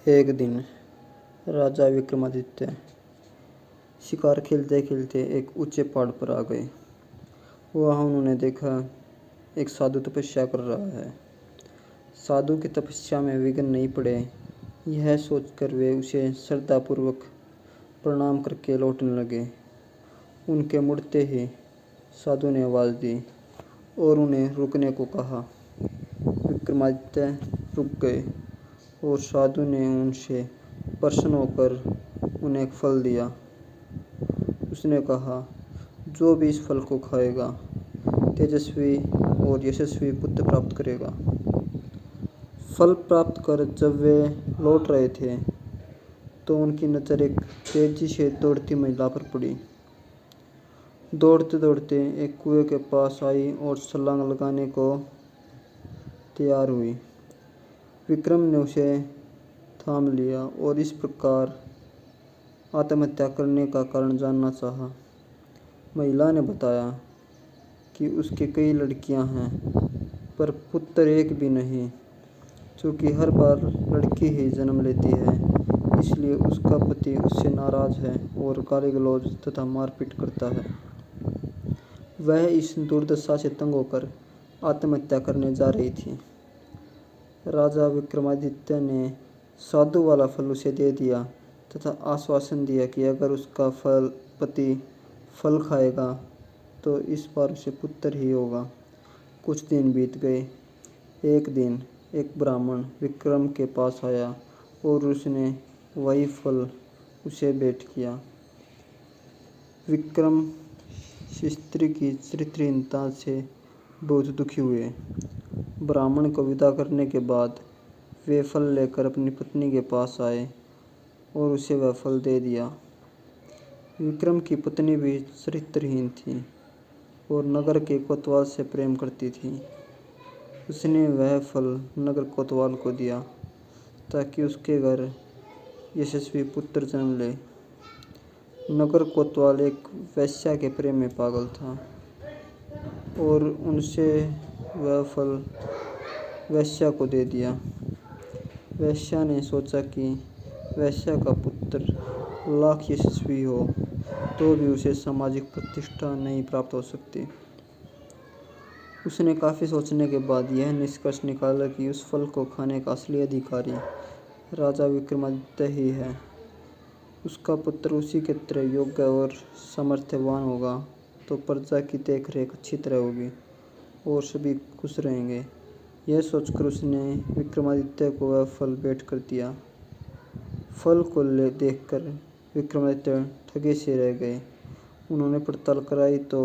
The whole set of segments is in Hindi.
एक दिन राजा विक्रमादित्य शिकार खेलते खेलते एक ऊंचे पहाड़ पर आ गए। वहाँ उन्होंने देखा एक साधु तपस्या कर रहा है। साधु की तपस्या में विघ्न नहीं पड़े, यह सोचकर वे उसे श्रद्धापूर्वक प्रणाम करके लौटने लगे। उनके मुड़ते ही साधु ने आवाज़ दी और उन्हें रुकने को कहा। विक्रमादित्य रुक गए और साधु ने उनसे प्रसन्न होकर उन्हें एक फल दिया। उसने कहा, जो भी इस फल को खाएगा तेजस्वी और यशस्वी पुत्र प्राप्त करेगा। फल प्राप्त कर जब वे लौट रहे थे तो उनकी नज़र एक तेजी से दौड़ती महिला पर पड़ी। दौड़ते दौड़ते एक कुएं के पास आई और छलांग लगाने को तैयार हुई। विक्रम ने उसे थाम लिया और इस प्रकार आत्महत्या करने का कारण जानना चाहा। महिला ने बताया कि उसके कई लड़कियां हैं पर पुत्र एक भी नहीं, क्योंकि हर बार लड़की ही जन्म लेती है, इसलिए उसका पति उससे नाराज़ है और गाली गलौज तथा मारपीट करता है। वह इस दुर्दशा से तंग होकर आत्महत्या करने जा रही थी। राजा विक्रमादित्य ने साधु वाला फल उसे दे दिया तथा आश्वासन दिया कि अगर उसका पति फल खाएगा तो इस बार उसे पुत्र ही होगा। कुछ दिन बीत गए। एक दिन एक ब्राह्मण विक्रम के पास आया और उसने वही फल उसे भेंट किया। विक्रम स्त्री की चरित्रहीनता से बहुत दुखी हुए। ब्राह्मण को विदा करने के बाद वे फल लेकर अपनी पत्नी के पास आए और उसे वह फल दे दिया। विक्रम की पत्नी भी चरित्रहीन थी और नगर के कोतवाल से प्रेम करती थी। उसने वह फल नगर कोतवाल को दिया ताकि उसके घर यशस्वी पुत्र जन्म ले। नगर कोतवाल एक वेश्या के प्रेम में पागल था और उनसे वह फल वेश्या को दे दिया। वेश्या ने सोचा कि वेश्या का पुत्र लाख यशस्वी हो तो भी उसे सामाजिक प्रतिष्ठा नहीं प्राप्त हो सकती। उसने काफ़ी सोचने के बाद यह निष्कर्ष निकाला कि उस फल को खाने का असली अधिकारी राजा विक्रमादित्य ही है। उसका पुत्र उसी के तरह योग्य और सामर्थ्यवान होगा तो प्रजा की देखरेख अच्छी तरह होगी और सभी खुश रहेंगे। यह सोचकर उसने विक्रमादित्य को वह फल भेंट कर दिया। फल को देखकर विक्रमादित्य ठगे से रह गए। उन्होंने पड़ताल कराई तो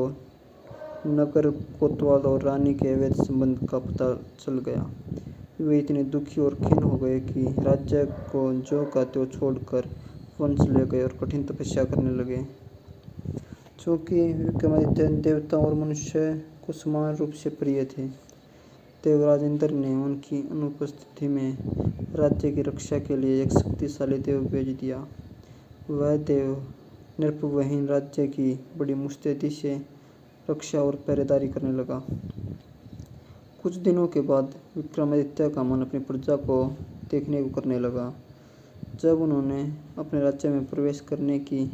नगर कोतवाल और रानी के अवैध संबंध का पता चल गया। वे इतने दुखी और खिन्न हो गए कि राज्य को जो का त्यों छोड़कर वन चले गए और कठिन तपस्या करने लगे। चूँकि विक्रमादित्य देवता और मनुष्य को समान रूप से प्रिय थे, देवराज इंद्र ने उनकी अनुपस्थिति में राज्य की रक्षा के लिए एक शक्तिशाली देव भेज दिया। वह देव नृपविहीन राज्य की बड़ी मुस्तैदी से रक्षा और पहरेदारी करने लगा। कुछ दिनों के बाद विक्रमादित्य का मन अपनी प्रजा को देखने को करने लगा। जब उन्होंने अपने राज्य में प्रवेश करने की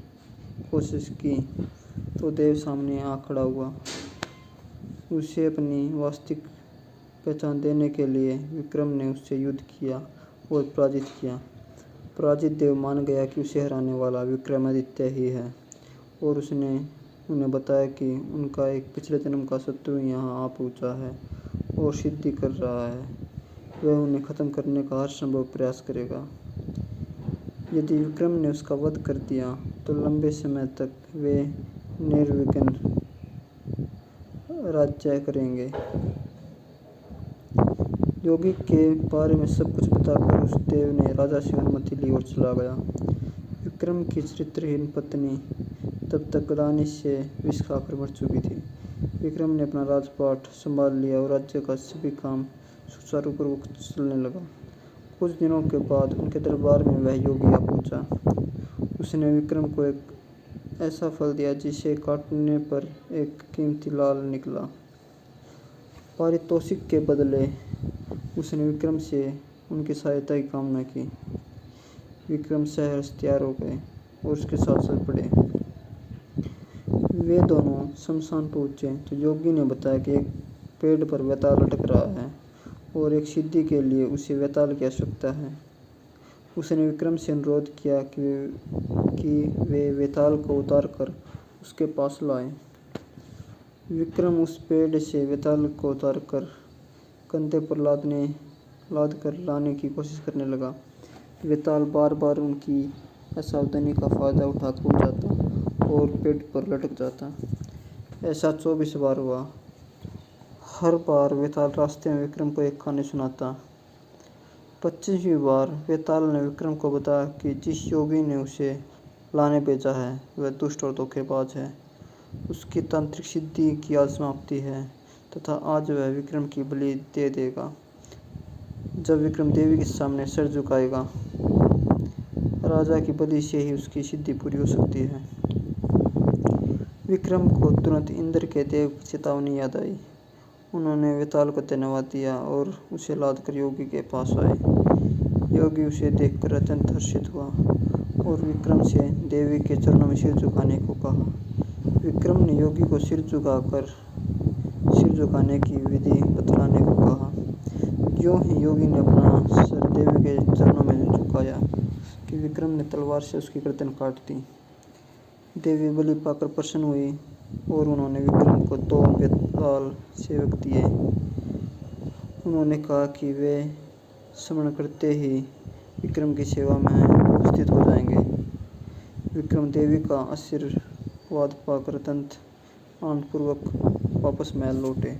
कोशिश की तो देव सामने आ खड़ा हुआ। उसे अपनी वास्तविक पहचान देने के लिए विक्रम ने उससे युद्ध किया और पराजित किया। पराजित देव मान गया कि उसे हराने वाला विक्रमादित्य ही है और उसने उन्हें बताया कि उनका एक पिछले जन्म का शत्रु यहाँ आ पहुँचा है और सिद्धि कर रहा है। वह उन्हें ख़त्म करने का हर संभव प्रयास करेगा। यदि विक्रम ने उसका वध कर दिया तो लंबे समय तक वे निर्विघ्न राज्य करेंगे। योगी के बारे में सब कुछ बताकर उस देव ने राजा से अनुमति ली और चला गया। विक्रम की चरित्रहीन पत्नी तब तक ग्लानि से विष खाकर मर चुकी थी। विक्रम ने अपना राजपाट संभाल लिया और राज्य का सभी काम सुचारुपूर्वक चलने लगा। कुछ दिनों के बाद उनके दरबार में वह योगी आ पहुंचा। उसने विक्रम को एक ऐसा फल दिया जिसे काटने पर एक कीमती लाल निकला। पारितोषिक के बदले उसने विक्रम से उनकी सहायता की कामना की। विक्रम सहर्ष तैयार हो गए और उसके साथ चल पड़े। वे दोनों शमशान पहुँचे तो योगी ने बताया कि एक पेड़ पर वेताल लटक रहा है और एक सिद्धि के लिए उसे वेताल की आवश्यकता है। उसने विक्रम से अनुरोध किया कि वे वेताल को उतार कर उसके पास लाएं। विक्रम उस पेड़ से वेताल को उतार कर कंधे पर लाद कर लाने की कोशिश करने लगा। वेताल बार बार उनकी असावधानी का फायदा उठाकर उड़ जाता और पेड़ पर लटक जाता। ऐसा 24 बार हुआ। हर बार वेताल रास्ते में विक्रम को एक कहानी सुनाता। 25वीं बार वेताल ने विक्रम को बताया कि जिस योगी ने उसे लाने भेजा है वह दुष्ट और धोखेबाज है। उसकी तांत्रिक सिद्धि की आज समाप्ति है तथा आज वह विक्रम की बलि दे देगा। जब विक्रम देवी के सामने सिर झुकाएगा, राजा की बलि से ही उसकी सिद्धि पूरी हो सकती है। विक्रम को तुरंत इंद्र के देव की चेतावनी याद आई। उन्होंने वेताल को धन्यवाद दिया और उसे लाद कर योगी के पास आए। योगी उसे देखकर अत्यंत हर्षित हुआ और विक्रम से देवी के चरणों में सिर झुकाने को कहा। विक्रम ने योगी को सिर झुकाने की विधि बतलाने को कहा। यूं ही योगी ने अपना सिर देवी के चरणों में झुकाया कि विक्रम ने तलवार से उसकी गर्दन काट दी। देवी बलि पाकर प्रसन्न हुई और उन्होंने विक्रम को 2 वेताल सेवक दिए। उन्होंने कहा कि वे स्मरण करते ही विक्रम की सेवा में उपस्थित हो जाएंगे। विक्रम देवी का आशीर्वाद पाकर अत्यंत आनंदपूर्वक वापस महल लौटे।